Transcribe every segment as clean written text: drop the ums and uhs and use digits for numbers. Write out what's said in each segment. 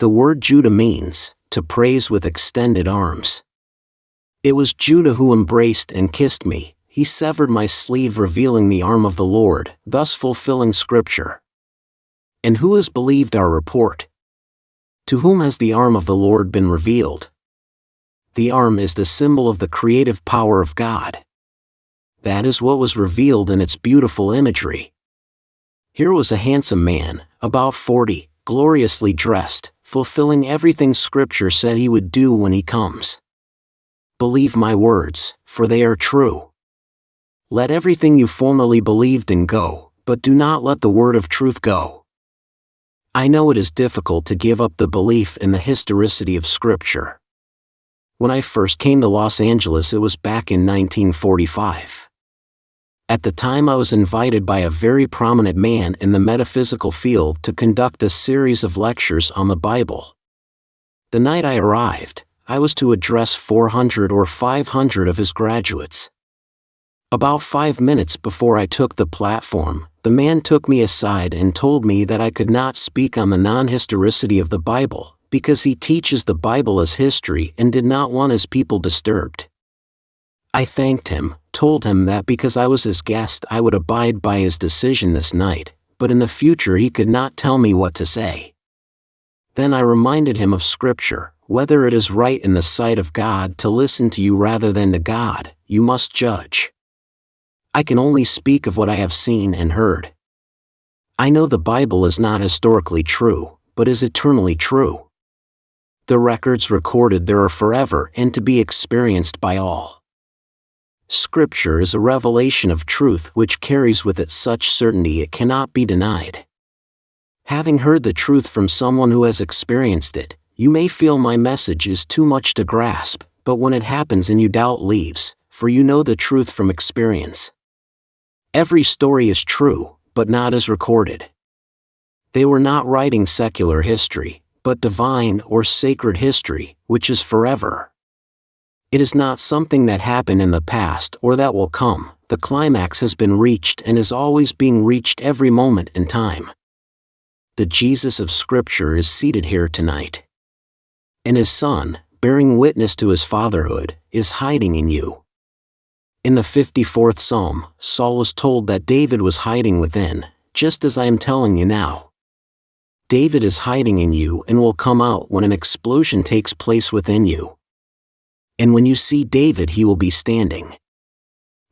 The word Judah means, to praise with extended arms. It was Judah who embraced and kissed me. He severed my sleeve, revealing the arm of the Lord, thus fulfilling Scripture. And who has believed our report? To whom has the arm of the Lord been revealed? The arm is the symbol of the creative power of God. That is what was revealed in its beautiful imagery. Here was a handsome man, about 40, gloriously dressed, fulfilling everything Scripture said he would do when he comes. Believe my words, for they are true. Let everything you formerly believed in go, but do not let the word of truth go. I know it is difficult to give up the belief in the historicity of Scripture. When I first came to Los Angeles, it was back in 1945. At the time, I was invited by a very prominent man in the metaphysical field to conduct a series of lectures on the Bible. The night I arrived, I was to address 400 or 500 of his graduates. About 5 minutes before I took the platform, the man took me aside and told me that I could not speak on the non-historicity of the Bible, because he teaches the Bible as history and did not want his people disturbed. I thanked him, told him that because I was his guest I would abide by his decision this night, but in the future he could not tell me what to say. Then I reminded him of Scripture, whether it is right in the sight of God to listen to you rather than to God, you must judge. I can only speak of what I have seen and heard. I know the Bible is not historically true, but is eternally true. The records recorded there are forever and to be experienced by all. Scripture is a revelation of truth which carries with it such certainty it cannot be denied. Having heard the truth from someone who has experienced it, you may feel my message is too much to grasp, but when it happens and you doubt leaves, for you know the truth from experience. Every story is true, but not as recorded. They were not writing secular history, but divine or sacred history, which is forever. It is not something that happened in the past or that will come. The climax has been reached and is always being reached every moment in time. The Jesus of Scripture is seated here tonight. And his Son, bearing witness to his fatherhood, is hiding in you. In the 54th Psalm, Saul was told that David was hiding within, just as I am telling you now. David is hiding in you and will come out when an explosion takes place within you. And when you see David, he will be standing.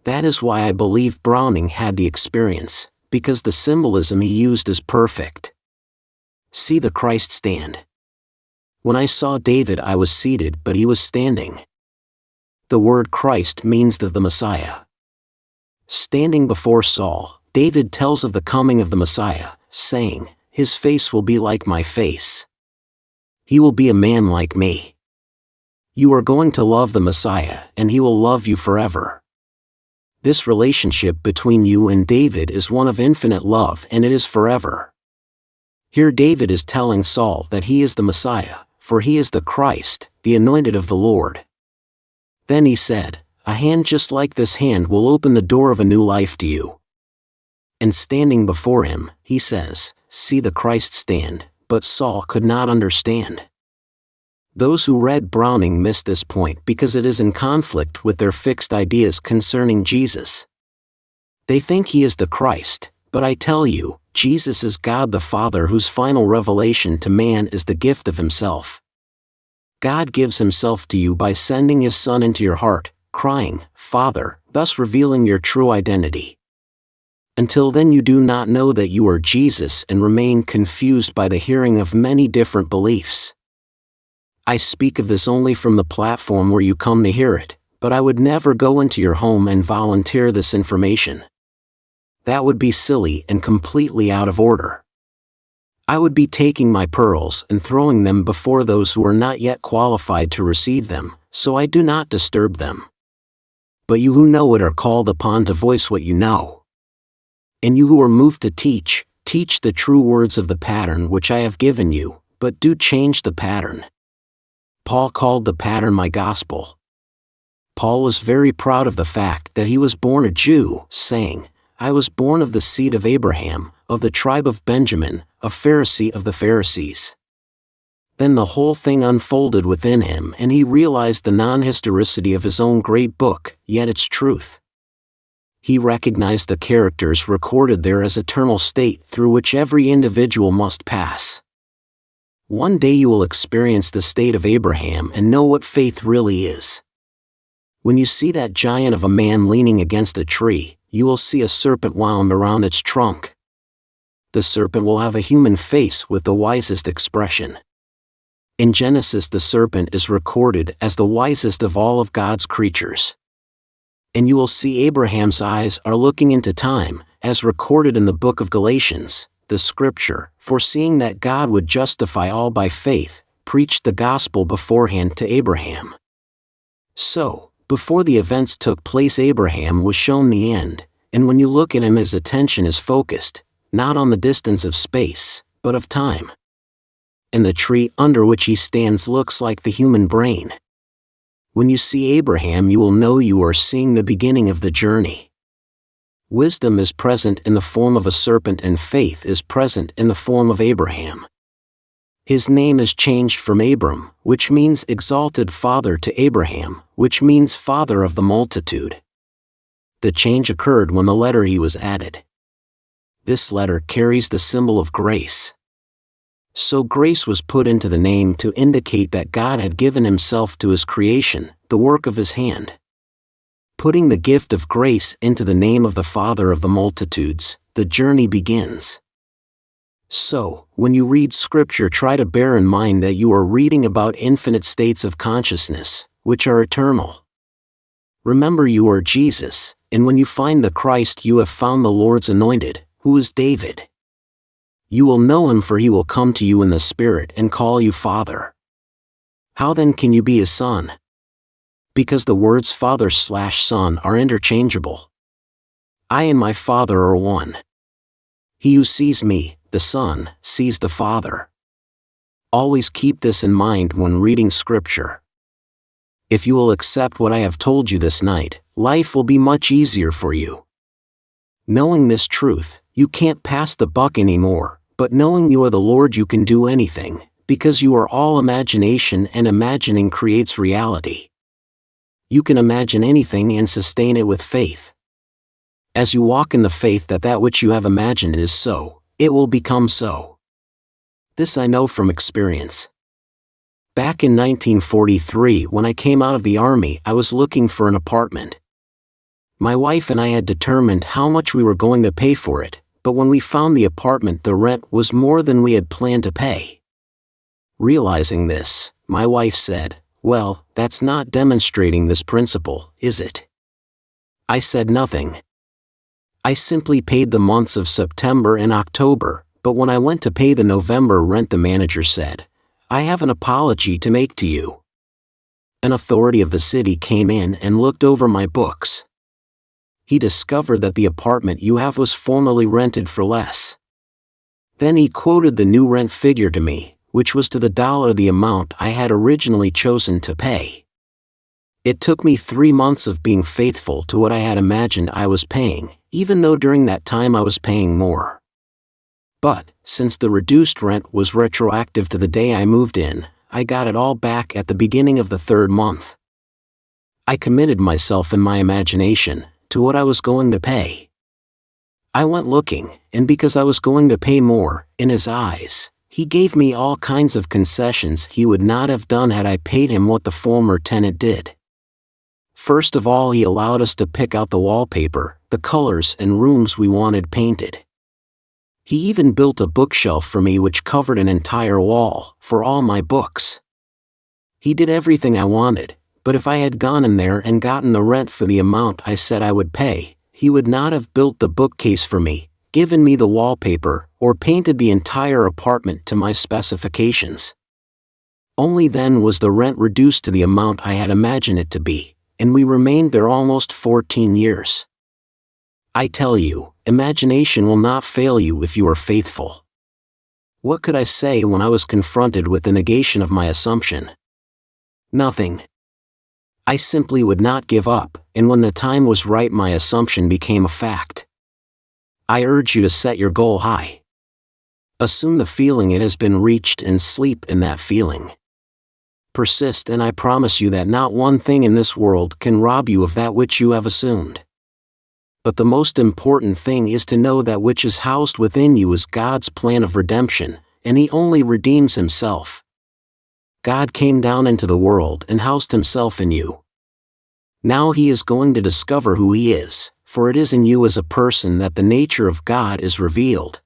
That is why I believe Browning had the experience, because the symbolism he used is perfect. See the Christ stand. When I saw David, I was seated, but he was standing. The word Christ means the Messiah. Standing before Saul, David tells of the coming of the Messiah, saying, "His face will be like my face. He will be a man like me." You are going to love the Messiah, and he will love you forever. This relationship between you and David is one of infinite love, and it is forever. Here David is telling Saul that he is the Messiah, for he is the Christ, the anointed of the Lord. Then he said, "A hand just like this hand will open the door of a new life to you." And standing before him, he says, "See the Christ stand," but Saul could not understand. Those who read Browning miss this point because it is in conflict with their fixed ideas concerning Jesus. They think he is the Christ, but I tell you, Jesus is God the Father, whose final revelation to man is the gift of himself. God gives himself to you by sending his Son into your heart, crying, "Father," thus revealing your true identity. Until then you do not know that you are Jesus and remain confused by the hearing of many different beliefs. I speak of this only from the platform where you come to hear it, but I would never go into your home and volunteer this information. That would be silly and completely out of order. I would be taking my pearls and throwing them before those who are not yet qualified to receive them, so I do not disturb them. But you who know it are called upon to voice what you know. And you who are moved to teach, teach the true words of the pattern which I have given you, but do change the pattern. Paul called the pattern my gospel. Paul was very proud of the fact that he was born a Jew, saying, "I was born of the seed of Abraham, of the tribe of Benjamin, a Pharisee of the Pharisees." Then the whole thing unfolded within him and he realized the non-historicity of his own great book, yet its truth. He recognized the characters recorded there as eternal state through which every individual must pass. One day you will experience the state of Abraham and know what faith really is. When you see that giant of a man leaning against a tree, you will see a serpent wound around its trunk. The serpent will have a human face with the wisest expression. In Genesis, the serpent is recorded as the wisest of all of God's creatures. And you will see Abraham's eyes are looking into time, as recorded in the book of Galatians. The scripture, foreseeing that God would justify all by faith, preached the gospel beforehand to Abraham. So, before the events took place, Abraham was shown the end, and when you look at him, his attention is focused, not on the distance of space, but of time. And the tree under which he stands looks like the human brain. When you see Abraham, you will know you are seeing the beginning of the journey. Wisdom is present in the form of a serpent and faith is present in the form of Abraham. His name is changed from Abram, which means exalted father, to Abraham, which means father of the multitude. The change occurred when the letter E was added. This letter carries the symbol of grace. So grace was put into the name to indicate that God had given himself to his creation, the work of his hand. Putting the gift of grace into the name of the Father of the multitudes, the journey begins. So, when you read scripture, try to bear in mind that you are reading about infinite states of consciousness, which are eternal. Remember, you are Jesus, and when you find the Christ, you have found the Lord's anointed, who is David. You will know him, for he will come to you in the Spirit and call you Father. How then can you be his son? Because the words Father/Son are interchangeable. I and my Father are one. He who sees me, the Son, sees the Father. Always keep this in mind when reading scripture. If you will accept what I have told you this night, life will be much easier for you. Knowing this truth, you can't pass the buck anymore, but knowing you are the Lord, you can do anything, because you are all imagination and imagining creates reality. You can imagine anything and sustain it with faith. As you walk in the faith that that which you have imagined is so, it will become so. This I know from experience. Back in 1943, when I came out of the army, I was looking for an apartment. My wife and I had determined how much we were going to pay for it, but when we found the apartment, the rent was more than we had planned to pay. Realizing this, my wife said, "Well, that's not demonstrating this principle, is it?" I said nothing. I simply paid the months of September and October, but when I went to pay the November rent, the manager said, "I have an apology to make to you." An authority of the city came in and looked over my books. He discovered that the apartment you have was formerly rented for less. Then he quoted the new rent figure to me, which was to the dollar the amount I had originally chosen to pay. It took me 3 months of being faithful to what I had imagined I was paying, even though during that time I was paying more. But, since the reduced rent was retroactive to the day I moved in, I got it all back at the beginning of the 3rd month. I committed myself in my imagination to what I was going to pay. I went looking, and because I was going to pay more, in his eyes, he gave me all kinds of concessions he would not have done had I paid him what the former tenant did. First of all, he allowed us to pick out the wallpaper, the colors and rooms we wanted painted. He even built a bookshelf for me which covered an entire wall, for all my books. He did everything I wanted, but if I had gone in there and gotten the rent for the amount I said I would pay, he would not have built the bookcase for me, given me the wallpaper, or painted the entire apartment to my specifications. Only then was the rent reduced to the amount I had imagined it to be, and we remained there almost 14 years. I tell you, imagination will not fail you if you are faithful. What could I say when I was confronted with the negation of my assumption? Nothing. I simply would not give up, and when the time was right, my assumption became a fact. I urge you to set your goal high. Assume the feeling it has been reached and sleep in that feeling. Persist, and I promise you that not one thing in this world can rob you of that which you have assumed. But the most important thing is to know that which is housed within you is God's plan of redemption, and He only redeems Himself. God came down into the world and housed Himself in you. Now He is going to discover who He is, for it is in you as a person that the nature of God is revealed.